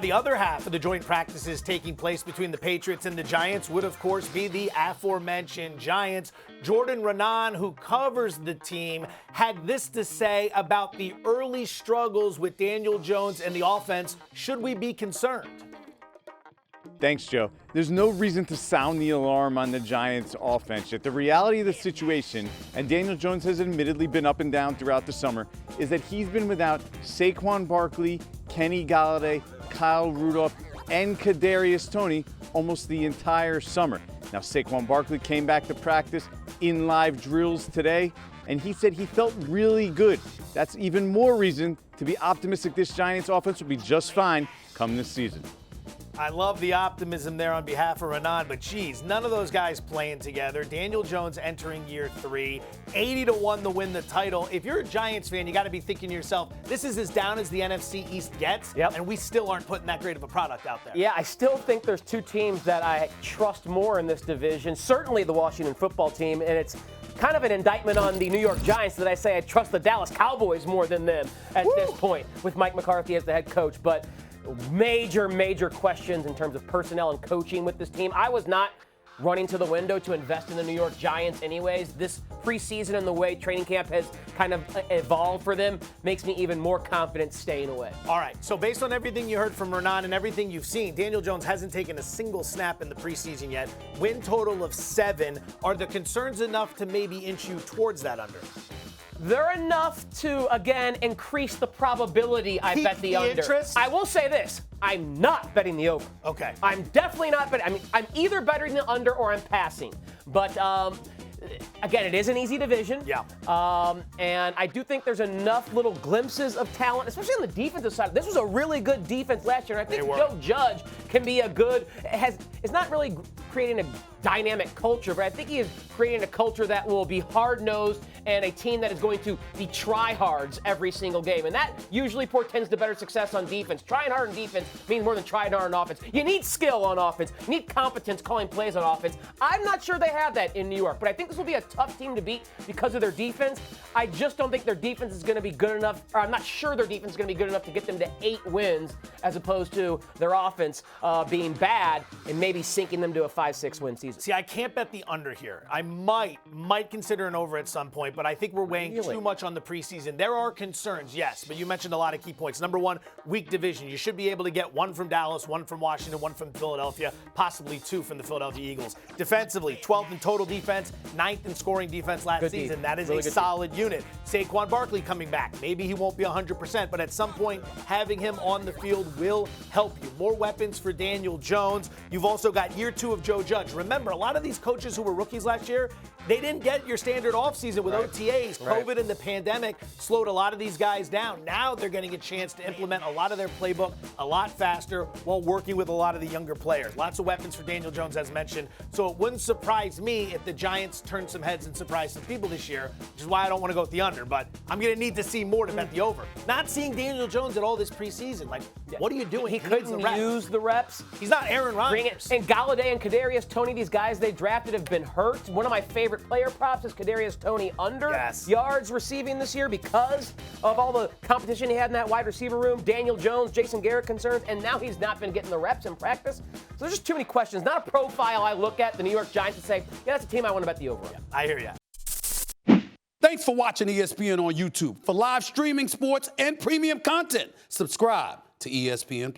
The other half of the joint practices taking place between the Patriots and the Giants would, of course, be the aforementioned Giants. Jordan Ranaan, who covers the team, had this to say about the early struggles with Daniel Jones and the offense. Should we be concerned? Thanks, Joe. There's no reason to sound the alarm on the Giants' offense yet. The reality of the situation, and Daniel Jones has admittedly been up and down throughout the summer, is that he's been without Saquon Barkley, Kenny Golladay, Kyle Rudolph, and Kadarius Toney almost the entire summer. Now, Saquon Barkley came back to practice in live drills today, and he said he felt really good. That's even more reason to be optimistic this Giants offense will be just fine come this season. I love the optimism there on behalf of Ranaan, but geez, none of those guys playing together. Daniel Jones entering year 3, 80-1 to win the title. If you're a Giants fan, you got to be thinking to yourself, this is as down as the NFC East gets, and we still aren't putting that great of a product out there. Yeah, I still think there's two teams that I trust more in this division. Certainly the Washington football team, and it's kind of an indictment on the New York Giants that I say I trust the Dallas Cowboys more than them at this point with Mike McCarthy as the head coach. But major questions in terms of personnel and coaching with this team. I was not running to the window to invest in the New York Giants anyways. This preseason and the way training camp has kind of evolved for them makes me even more confident staying away. All right, so based on everything you heard from Ranaan and everything you've seen, Daniel Jones hasn't taken a single snap in the preseason yet. Win total of 7. Are the concerns enough to maybe inch you towards that under? They're enough to, again, increase the probability I bet the under. Interest? I will say this. I'm not betting the over. Okay. I'm definitely not betting. I mean, I'm either betting the under or I'm passing. But, again, it is an easy division. Yeah. And I do think there's enough little glimpses of talent, especially on the defensive side. This was a really good defense last year. And I think Joe Judge can be a good, it's not really creating a dynamic culture, but I think he is creating a culture that will be hard-nosed and a team that is going to be try-hards every single game. And that usually portends to better success on defense. Trying hard on defense means more than trying hard on offense. You need skill on offense. You need competence calling plays on offense. I'm not sure they have that in New York, but I think this will be a tough team to beat because of their defense. I just don't think their defense is going to be good enough, or I'm not sure their defense is going to be good enough to get them to 8 wins as opposed to their offense being bad and maybe sinking them to a 5-6 win season. See, I can't bet the under here. I might consider an over at some point, but I think we're weighing too much on the preseason. There are concerns, yes, but you mentioned a lot of key points. Number 1, weak division. You should be able to get 1 from Dallas, 1 from Washington, 1 from Philadelphia, possibly 2 from the Philadelphia Eagles. Defensively, 12th in total defense, 9th in scoring defense last season. That is really a solid unit. Saquon Barkley coming back. Maybe he won't be 100%, but at some point, having him on the field will help you. More weapons for Daniel Jones. You've also got year 2 of Joe Judge. Remember, a lot of these coaches who were rookies last year, they didn't get your standard offseason with OTAs. COVID and the pandemic slowed a lot of these guys down. Now they're getting a chance to implement a lot of their playbook a lot faster while working with a lot of the younger players. Lots of weapons for Daniel Jones, as mentioned. So it wouldn't surprise me if the Giants turn some heads and surprise some people this year, which is why I don't want to go with the under. But I'm going to need to see more to bet the over. Not seeing Daniel Jones at all this preseason. Like, what are you doing? He couldn't use the reps. He's not Aaron Rodgers. And Golladay and Kadarius Toney, these guys they drafted have been hurt. One of my favorite player props is Kadarius Toney under yards receiving this year because of all the competition he had in that wide receiver room. Daniel Jones, Jason Garrett concerns, and now he's not been getting the reps in practice. So there's just too many questions. Not a profile I look at, the New York Giants, and say, yeah, that's a team I want to bet the over on. Yeah, I hear you. Thanks for watching ESPN on YouTube. For live streaming sports and premium content, subscribe to ESPN+.